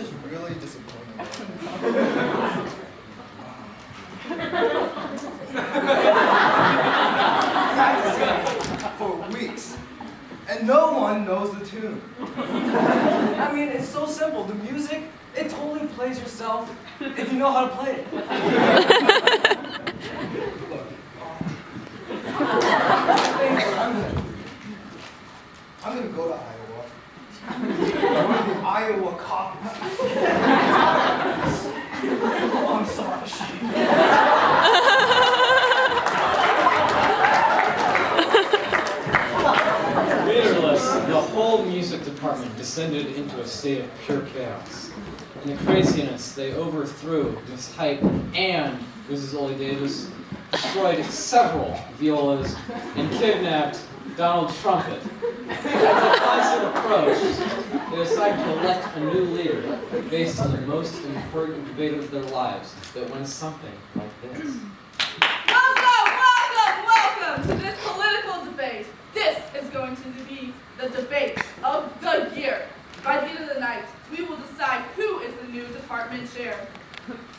just really disappointed. Practicing for weeks, and no one knows the tune. I mean, it's so simple. The music, it totally plays yourself if you know how to play it. Look, I'm gonna go to Iowa. I'm gonna be Iowa caucus. Oh, I'm sorry. Leaderless, the whole music department descended into a state of pure chaos. In the craziness, they overthrew Miss Hype and Mrs. Ollie Davis, destroyed several violas, and kidnapped Donald Trumpet. As a constant approach, they decided to elect a new leader based on the most important debate of their lives that went something like this. Welcome to this political debate. This is going to be the debate of the year. By the end of the night, we will decide who is the new department chair.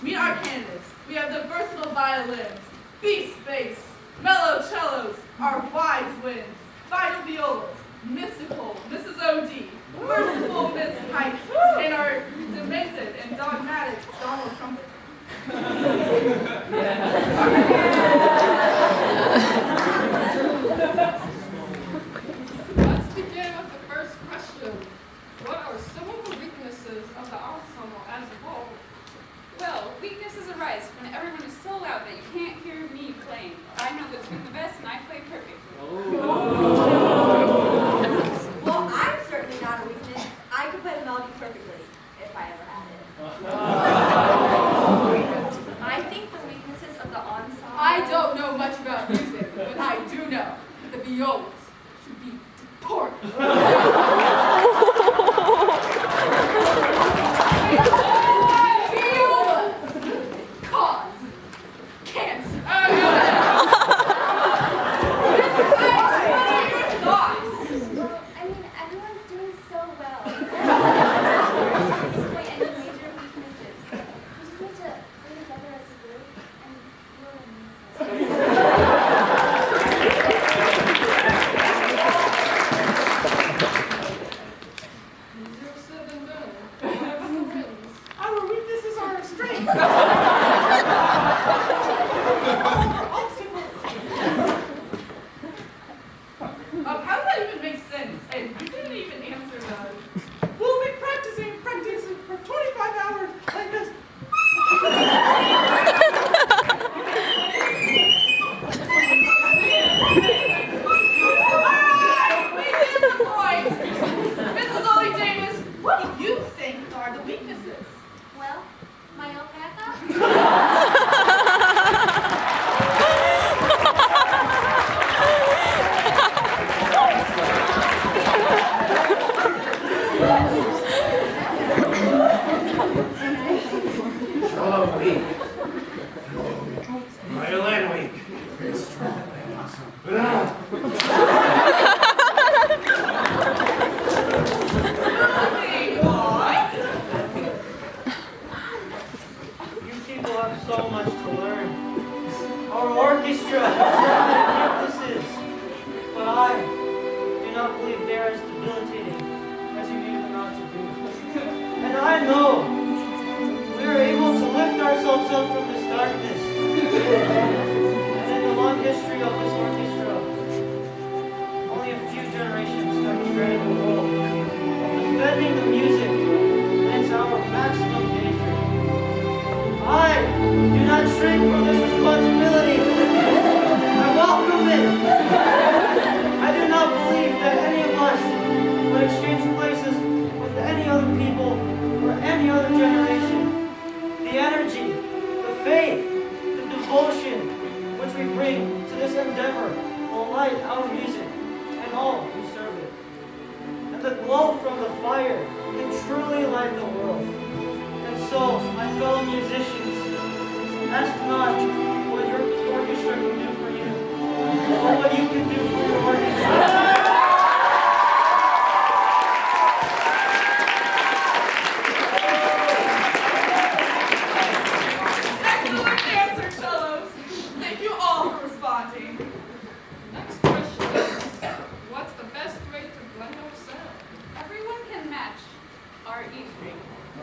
Meet our candidates. We have the versatile violins, beast bass, mellow cellos, our wise winds, vital violas, mystical Mrs. O.D., merciful Miss Height, and our demented and dogmatic Donald Trumpet. Let's begin with the first question. What are some of the weaknesses of the ensemble as a whole? Well, weaknesses arise when everyone is so loud that you can't hear me playing. I know the tune the best and I play perfectly. Well, I'm certainly not a weakness. I could play the melody perfectly, if I ever had it. I think the weaknesses of the ensemble... I don't know much about music, but I do know the violas should be deported. Violas cause cancer. What are your thoughts? Well, I mean, everyone's doing so well. At this point, any major weaknesses. We just need to play together as a group and feel amazing. Easier said than done. Whoever wins. Our weaknesses are our strengths. How does that even make sense? And you didn't even answer that. We'll be practicing for 25 hours like this. We get the point. Mrs. Ollie Davis, what do you think are the weaknesses? Well, my alpaca. Cello weak. Violin weak. Moving on. You people have so much to learn. Our orchestra has weaknesses, but I do not believe they are as debilitating as you need them out to be. And I know we are able to lift ourselves up from this darkness. And in the long history of this orchestra, only a few generations have created the role of defending the music against our maximum danger. I do not shrink from this responsibility. I welcome it. I do not believe that any of us would exchange places with any other people or any other generation. The energy, the faith, the devotion which we bring to this endeavor will light our music and all who serve it. And the glow from the fire can truly light the world. And so, my fellow musicians, ask not what your orchestra can do for you, but what you can do for your orchestra.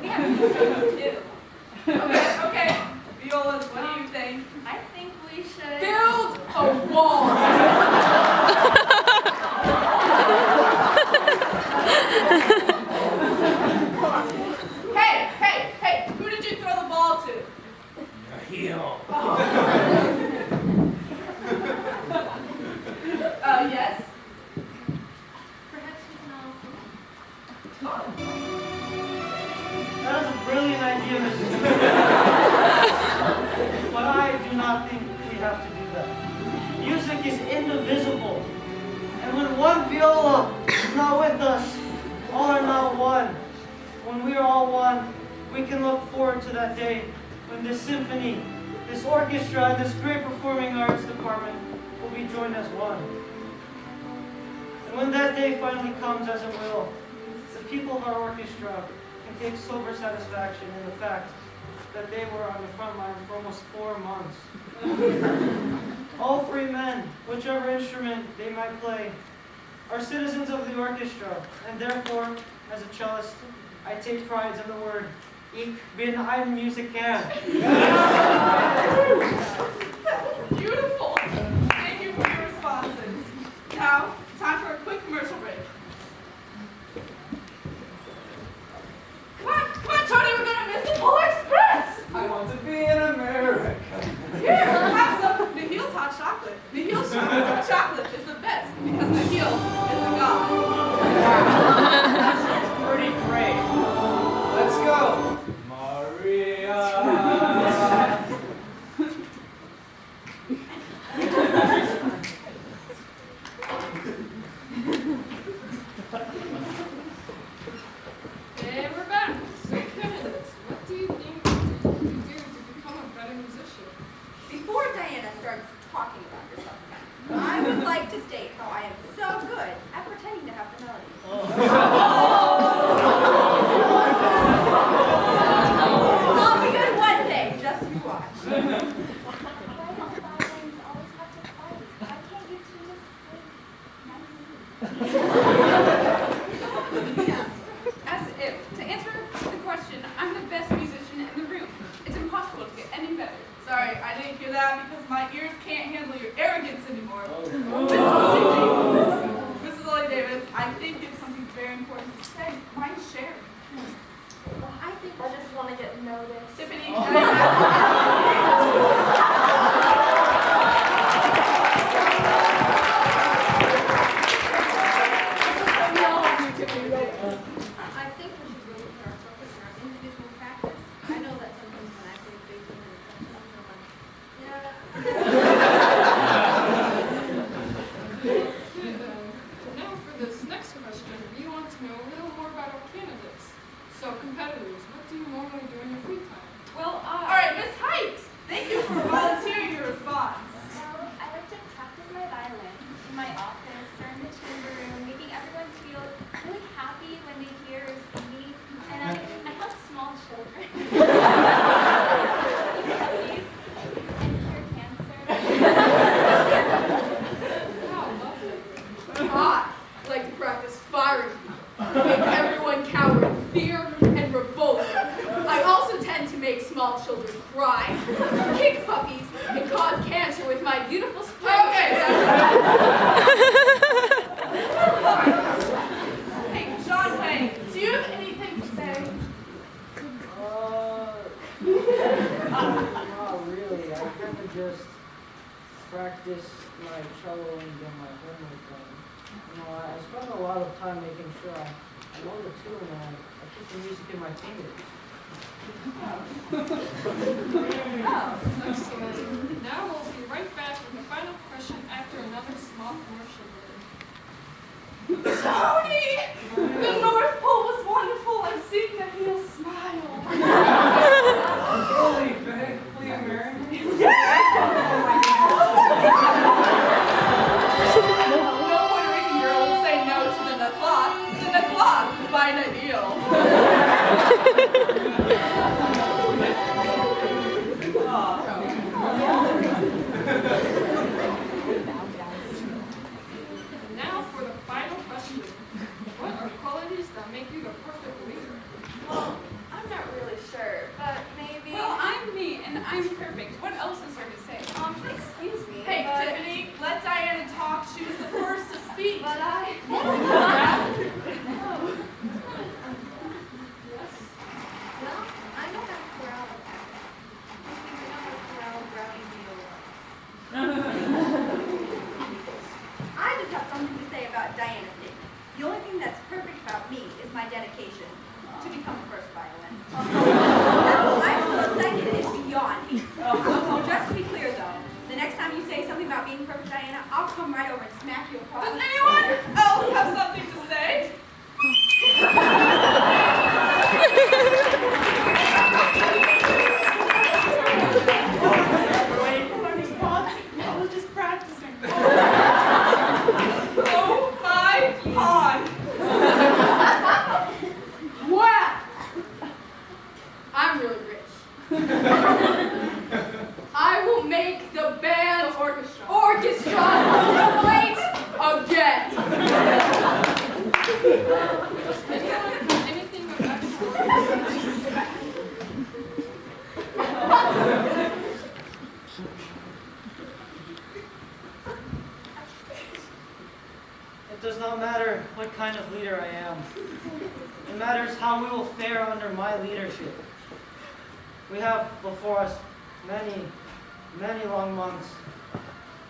We have to do. Okay. Violas, what do you think? I think we should Build a wall. Hey, who did you throw the ball to? Naheel. Yes. perhaps we can all sing. That is a brilliant idea, Mrs. But I do not think we have to do that. Music is indivisible. And when one viola is not with us, all are not one. When we are all one, we can look forward to that day when this symphony, this orchestra, and this great performing arts department will be joined as one. And when that day finally comes, as it will, the people of our orchestra can take sober satisfaction in the fact that they were on the front line for almost 4 months. All 3 men, whichever instrument they might play, are citizens of the orchestra, and therefore, as a cellist, I take pride in the word "Ich bin ein Musiker." Beautiful. Thank you for your responses. Now, time for a quick commercial break. Come on, Tony, we're gonna miss the Polar Express. I want to be in America. Here, have some Naheel's hot chocolate. Naheel's hot chocolate is the best because Naheel is a god. That's pretty great. Let's go. Maria. And we're back. So, candidates, what do you think you can do to become a better musician? Before Diana starts talking about herself again, I would like to state how I am so good at pretending to have the melody. I'll be good one day, just you watch. Why don't violins always have to fight? Why can't you two just play nice? As if, to answer the question, I'm the best musician in the room. It's impossible to get any better. Sorry, I didn't hear that because my ears can't handle your arrogance anymore. Mrs. Ollie Davis, I think you have something very important to say. Mind share. Well, I think I just want to get noticed. Tiffany, I think we should really put our focus on our individual practice. I know that sometimes when I play big and Now for this next question, we want to know a little more about our candidates. So, competitors, what do you normally do in your free time? Well, all right, Miss Height, thank you for volunteering your response. well, I like to practice my violin in my office or in the chamber room, making everyone feel really happy when they hear or see me. And I help small children. Puppies and cure cancer. Wow, lovely. I like to practice firing people, make everyone cower in fear and revolt. I also tend to make small children cry, kick puppies, and cause cancer with my beautiful spring. Okay, hey, John Wayne, do you have anything to say? Not really. I kind of just practice my cello and get my homework done. I spend a lot of time making sure I know the tune and I keep the music in my fingers. Excellent. Now we'll be right back with the final question after another small commercial break. Tony! The North Pole was wonderful. I've seen Naheel smile. Really, babe? Will you marry me? No Puerto Rican girl would say no to the Nakla by Naheel. And now for the final question. I'm perfect. What else is there to say? Excuse me. Hey, but- Tiffany, let Diana talk. She was the first to speak. But I. Well, I know how to corral a cat. I think I know how to corral brownie beetle. I just have something to say about Diana's statement. The only thing that's perfect about me is my dedication to become a first violin. I'm still second is beyond me. Just to be clear though, the next time you say something about being perfect, Diana, I'll come right over and smack you across. Does anyone else have something to say? I was just practicing. Oh my God! Wow! I'm really rich. I will make the band orchestra great again. Anything of actual It does not matter what kind of leader I am. It matters how we will fare under my leadership. We have before us many, many long months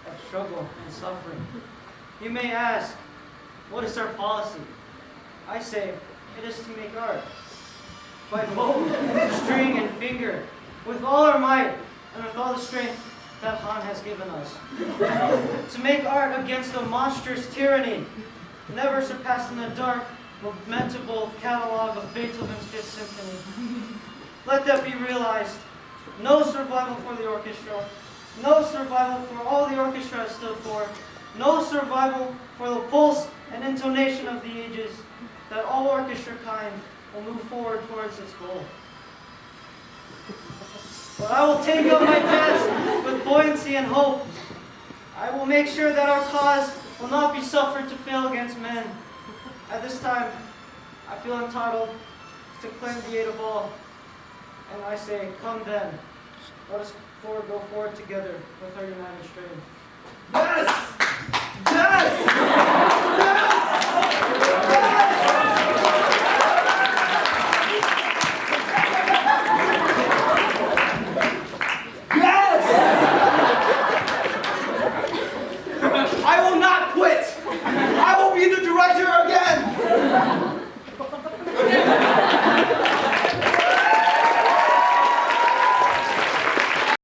of struggle and suffering. You may ask, what is our policy? I say, it is to make art. By bow, string, and finger, with all our might and with all the strength that Han has given us. To make art against a monstrous tyranny, never surpassed in the dark, lamentable catalog of Beethoven's Fifth Symphony. Let that be realized. No survival for the orchestra. No survival for all the orchestra has stood for. No survival for the pulse and intonation of the ages, that all orchestra kind will move forward towards its goal. But I will take up my task with buoyancy and hope. I will make sure that our cause will not be suffered to fail against men. At this time, I feel entitled to claim the aid of all. And I say, come then. Let us go forward together with our united strength. Yes!